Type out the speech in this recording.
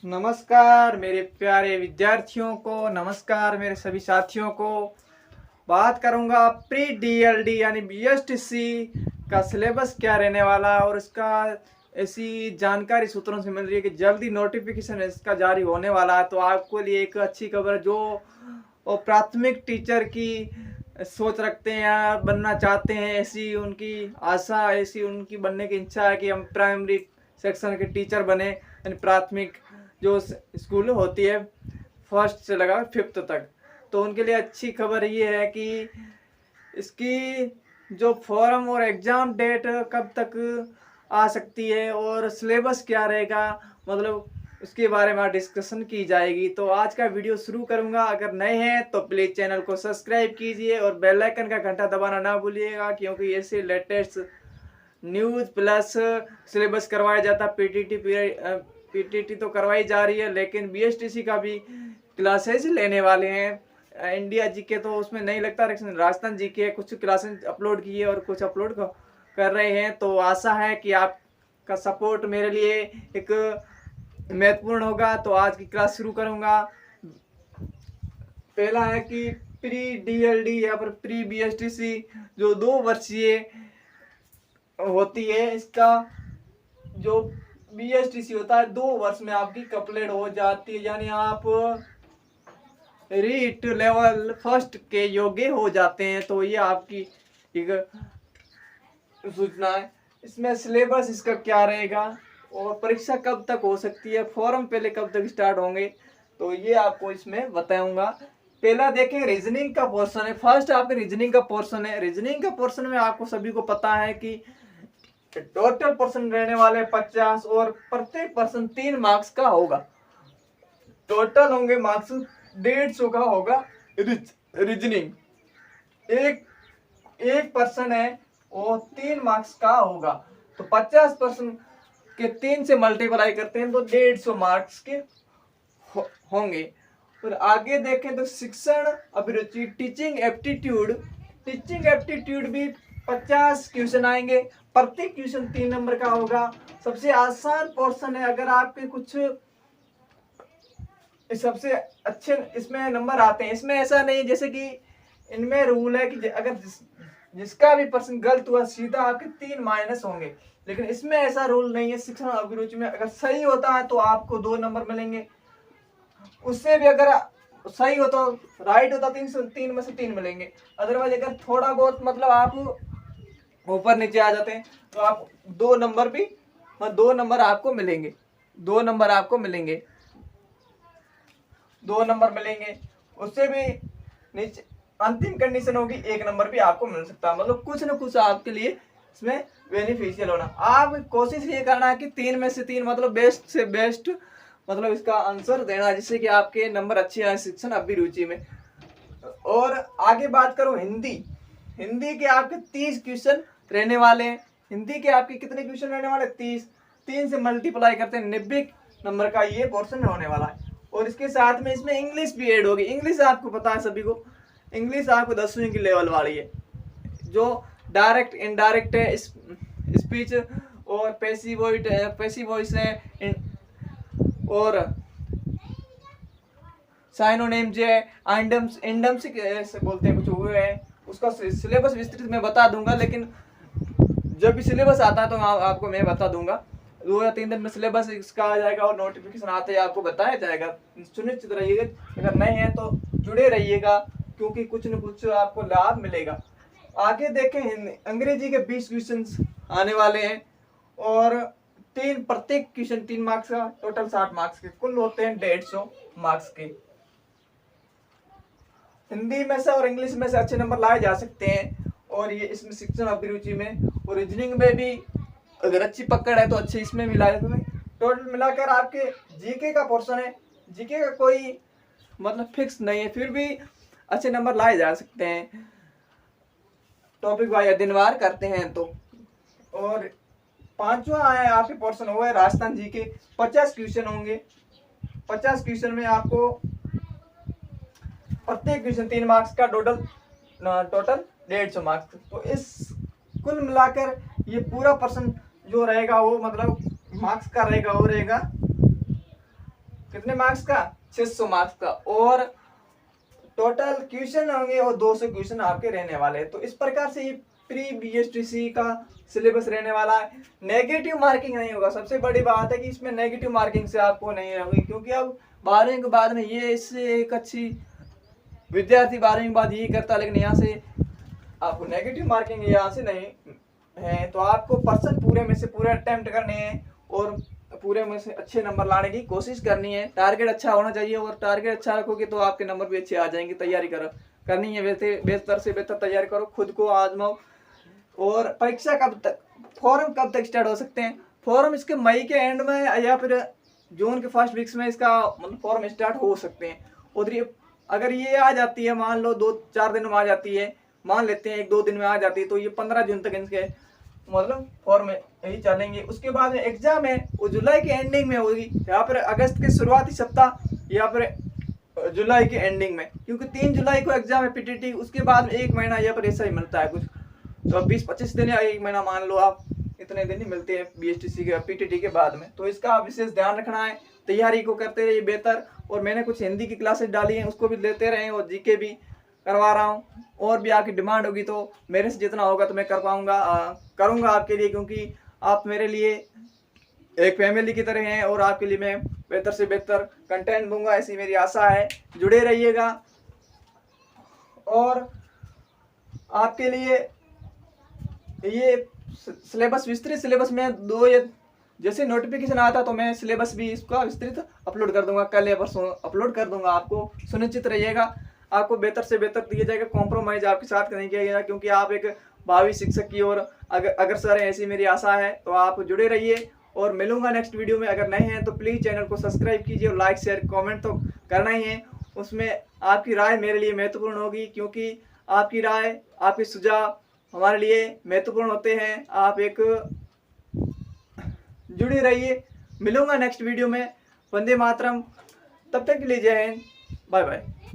नमस्कार मेरे प्यारे विद्यार्थियों को, नमस्कार मेरे सभी साथियों को। बात करूंगा प्री डीएलडी यानी बीएसटीसी का सिलेबस क्या रहने वाला है और इसका ऐसी जानकारी सूत्रों से मिल रही है कि जल्दी नोटिफिकेशन इसका जारी होने वाला है। तो आपको लिए एक अच्छी खबर जो प्राथमिक टीचर की सोच रखते हैं या बनना चाहते हैं, ऐसी उनकी आशा, ऐसी उनकी बनने की इच्छा है कि हम प्राइमरी सेक्शन के टीचर बने, यानी प्राथमिक जो स्कूल होती है फर्स्ट से लगा फिफ्थ तक। तो उनके लिए अच्छी खबर ये है कि इसकी जो फॉर्म और एग्ज़ाम डेट कब तक आ सकती है और सिलेबस क्या रहेगा, मतलब उसके बारे में डिस्कशन की जाएगी। तो आज का वीडियो शुरू करूंगा। अगर नए हैं तो प्लीज़ चैनल को सब्सक्राइब कीजिए और बेल आइकन का घंटा दबाना ना भूलिएगा, क्योंकि ऐसे लेटेस्ट न्यूज़ प्लस सिलेबस करवाया जाता है। पीटीटी तो करवाई जा रही है, लेकिन बीएसटीसी का भी क्लासेज लेने वाले हैं। इंडिया जीके तो उसमें नहीं लगता, लेकिन राजस्थान जीके कुछ क्लासेज अपलोड किए और कुछ अपलोड कर रहे हैं। तो आशा है कि आपका सपोर्ट मेरे लिए एक महत्वपूर्ण होगा। तो आज की क्लास शुरू करूंगा। पहला है कि प्री डीएलडी या फिर प्री बीएसटीसी जो 2 वर्षीय होती है, इसका जो बीएसटीसी होता है 2 वर्ष में आपकी कंप्लीट हो जाती है, यानी आप रीट लेवल फर्स्ट के योग्य हो जाते हैं। तो ये आपकी एक सूचना है। इसमें सिलेबस इसका क्या रहेगा और परीक्षा कब तक हो सकती है, फॉर्म पहले कब तक स्टार्ट होंगे, तो ये आपको इसमें बताऊंगा। पहला देखें, रीजनिंग का पोर्शन है। फर्स्ट आपके रीजनिंग का पोर्शन है। रीजनिंग का पोर्शन में आपको सभी को पता है कि टोटल पर्सन रहने वाले 50 और प्रत्येक पर्सन 3 मार्क्स का होगा। टोटल होंगे मार्क्स 150 का होगा। रीजनिंग एक पर्सन है वो 3 मार्क्स का होगा, तो 50% के 3 से मल्टीप्लाई करते हैं तो 150 मार्क्स के होंगे। और आगे देखें तो शिक्षण अभिरुचि, टीचिंग एप्टीट्यूड भी 50 क्वेश्चन आएंगे। प्रत्येक क्वेश्चन 3 नंबर का होगा। सबसे आसान पोर्शन है। अगर आपके कुछ सबसे अच्छे इसमें नंबर आते हैं, इसमें ऐसा नहीं जैसे कि इनमें रूल है कि अगर जिसका भी पर्सन गलत हुआ सीधा आपके 3 माइनस होंगे, लेकिन इसमें ऐसा रूल नहीं है। शिक्षण अभिरुचि में अगर सही होता है तो आपको 2 नंबर मिलेंगे, उससे भी अगर सही हो तो राइट होता 3 में से 3 मिलेंगे। अदरवाइज अगर थोड़ा बहुत मतलब आप ऊपर नीचे आ जाते हैं तो आप 2 नंबर आपको मिलेंगे। 2 नंबर आपको मिलेंगे, 2 नंबर मिलेंगे। उससे भी नीचे अंतिम कंडीशन होगी 1 नंबर भी आपको मिल सकता है। मतलब कुछ ना कुछ आपके लिए इसमें बेनिफिशियल होना। आप कोशिश ये करना है कि 3 में से 3 मतलब बेस्ट से बेस्ट मतलब इसका आंसर देना, जिससे कि आपके नंबर अच्छे आए शिक्षण अभिरुचि में। और आगे बात करो हिंदी के आपके 30 क्वेश्चन रहने वाले हैं। हिंदी के आपके कितने क्वेश्चन रहने वाले? 30। 3 से मल्टीप्लाई करते हैं 90 नंबर का ये पोर्शन होने वाला है। और इसके साथ में इसमें इंग्लिश भी ऐड होगी। इंग्लिश आपको पता है सभी को, इंग्लिश आपको 10वीं की लेवल वाली है, जो डायरेक्ट इनडायरेक्ट है, स्पीच और पैसिव वॉइस है, और साइनोनिम्स है, इंडम्स से बोलते हैं कुछ हुए हैं। उसका सिलेबस विस्तृत मैं बता दूंगा, लेकिन जब भी सिलेबस आता है तो आपको मैं बता दूंगा। 2 या 3 दिन में सिलेबस इसका आ जाएगा और नोटिफिकेशन आते ही आपको बताया जाएगा। सुनिश्चित रहिएगा, अगर नए हैं तो जुड़े रहिएगा, क्योंकि कुछ न कुछ आपको लाभ मिलेगा। आगे देखें, अंग्रेजी के 20 क्वेश्चन आने वाले हैं और प्रत्येक क्वेश्चन 3 मार्क्स का, टोटल 60 मार्क्स के कुल होते हैं 150 मार्क्स के। हिंदी में से और इंग्लिश में से अच्छे नंबर लाए जा सकते हैं, और ये इसमें शिक्षण अभिरुचि में और रीजनिंग में भी अगर अच्छी पकड़ है तो अच्छे इसमें भी लाए। टोटल मिलाकर आपके जीके का पोर्शन है। जीके का कोई मतलब फिक्स नहीं है, फिर भी अच्छे नंबर लाए जा सकते हैं टॉपिक वाइज दिनवार करते हैं तो। और 5वां है आपके पोर्शन हुआ है राजस्थान जी के। 50 क्वेश्चन होंगे। 50 क्वेश्चन में आपको प्रत्येक क्वेश्चन 3 मार्क्स का, टोटल 150 मार्क्स। तो इस कुल मिलाकर ये पूरा पर्सन जो रहेगा वो मतलब मार्क्स का रहेगा, वो रहेगा कितने मार्क्स का, 600 मार्क्स का, और टोटल क्वेश्चन होंगे और 200 क्वेश्चन आपके रहने वाले हैं। तो इस प्रकार से ये प्री बीएसटीसी का सिलेबस रहने वाला है। नेगेटिव मार्किंग नहीं होगा, सबसे बड़ी बात है कि इसमें नेगेटिव मार्किंग से आपको नहीं होगी, क्योंकि अब 12वीं के बाद में ये इससे एक अच्छी विद्यार्थी 12वीं के बाद यही करता, लेकिन यहाँ से आपको नेगेटिव मार्किंग यहाँ से नहीं है। तो आपको पर्सन पूरे में से पूरे अटेम्प्ट करने हैं और पूरे में से अच्छे नंबर लाने की कोशिश करनी है। टारगेट अच्छा होना चाहिए, और टारगेट अच्छा रखोगे तो आपके नंबर भी अच्छे आ जाएंगे। तैयारी करनी है, वैसे बेहतर से बेहतर तैयारी करो, खुद को आजमाओ। और परीक्षा कब तक, फॉर्म कब तक स्टार्ट हो सकते हैं? फॉर्म इसके मई के एंड में या फिर जून के फर्स्ट वीक्स में इसका मतलब फॉर्म स्टार्ट हो सकते हैं। और ये अगर ये आ जाती है, मान लो 2-4 दिन में आ जाती है, मान लेते हैं 1-2 दिन में आ जाती है, तो ये 15 जून तक इनके मतलब फॉर्म यही चलेंगे। उसके बाद एग्जाम है वो जुलाई के एंडिंग में होगी, या फिर अगस्त के शुरुआती सप्ताह, या फिर जुलाई के एंडिंग में, क्योंकि 3 जुलाई को एग्जाम है पीटीटी। उसके बाद में 1 महीना या फिर ऐसा ही मिलता है कुछ, तो 20-25 दिन या 1 महीना मान लो आप, इतने दिन ही मिलते हैं बीएसटीसी के पीटीटी के बाद में। तो इसका विशेष ध्यान रखना है, तैयारी को करते रहिए बेहतर। और मैंने कुछ हिंदी की क्लासेस डाली हैं, उसको भी लेते रहे, और जीके भी करवा रहा हूँ। और भी आपकी डिमांड होगी तो मेरे से जितना होगा तो मैं करूँगा आपके लिए, क्योंकि आप मेरे लिए एक फैमिली की तरह हैं, और आपके लिए मैं बेहतर से बेहतर कंटेंट दूंगा, ऐसी मेरी आशा है। जुड़े रहिएगा। और आपके लिए ये सिलेबस, विस्तृत सिलेबस में 2 या जैसे नोटिफिकेशन आता तो मैं सिलेबस भी इसका विस्तृत अपलोड कर दूंगा, कल या परसों अपलोड कर दूंगा। आपको सुनिश्चित रहिएगा, आपको बेहतर से बेहतर दिया जाएगा, कॉम्प्रोमाइज आपके साथ नहीं किया जाएगा, क्योंकि आप एक भावी शिक्षक की ओर अग्रसर है, ऐसी मेरी आशा है। तो आप जुड़े रहिए, और मिलूंगा नेक्स्ट वीडियो में। अगर नए हैं तो प्लीज़ चैनल को सब्सक्राइब कीजिए, और लाइक शेयर कमेंट तो करना ही है। उसमें आपकी राय मेरे लिए महत्वपूर्ण होगी, क्योंकि आपकी राय, आपके सुझाव हमारे लिए महत्वपूर्ण होते हैं। आप एक जुड़े रहिए, मिलूंगा नेक्स्ट वीडियो में। वंदे मातरम, तब तक के लिए जय हिंद, बाय बाय।